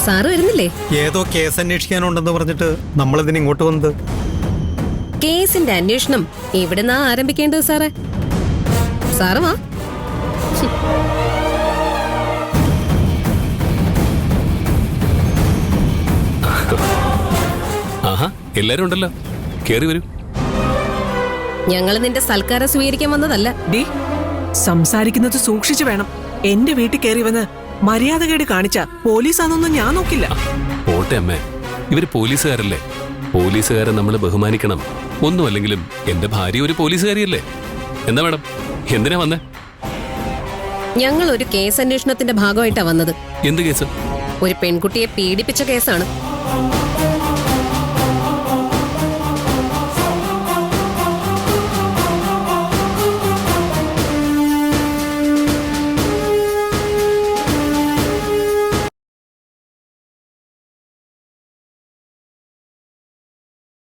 Sir വരുന്നില്ലേ? ഏതോ case അന്വേഷിക്കാനുണ്ടെന്ന് പറഞ്ഞിട്ട് നമ്മളിതിന് ഇങ്ങോട്ട് വന്നത്. കേസിന്റെ അന്വേഷണം എവിടുന്നാ ആരംഭിക്കേണ്ടത് സാറേ? സാറ് വാ. ആഹാ, എല്ലാരും ഉണ്ടല്ലോ, കേറി വരൂ. ഞങ്ങള് നിന്റെ സൽക്കാരം സ്വീകരിക്കാൻ വന്നതല്ല. ഡി, സംസാരിക്കുന്നത് സൂക്ഷിച്ചു വേണം. എന്റെ വീട്ടിൽ കയറി വന്ന് മര്യാദകേട് കാണിച്ച പോലീസാണെന്നൊന്നും ഞാൻ നോക്കില്ല. പോട്ടെ അമ്മേ, ഇവര് പോലീസുകാരല്ലേ. പോലീസുകാരെ നമ്മൾ ബഹുമാനിക്കണം. ഒന്നുമല്ലെങ്കിലും എന്റെ ഭാര്യ ഒരു പോലീസുകാരിയല്ലേ. എന്താ മേഡം, എന്തിനാ വന്നേ? ഞങ്ങൾ ഒരു കേസ് അന്വേഷണത്തിന്റെ ഭാഗമായിട്ടാ വന്നത്. എന്ത് കേസ്? ഒരു പെൺകുട്ടിയെ പീഡിപ്പിച്ച കേസാണ്.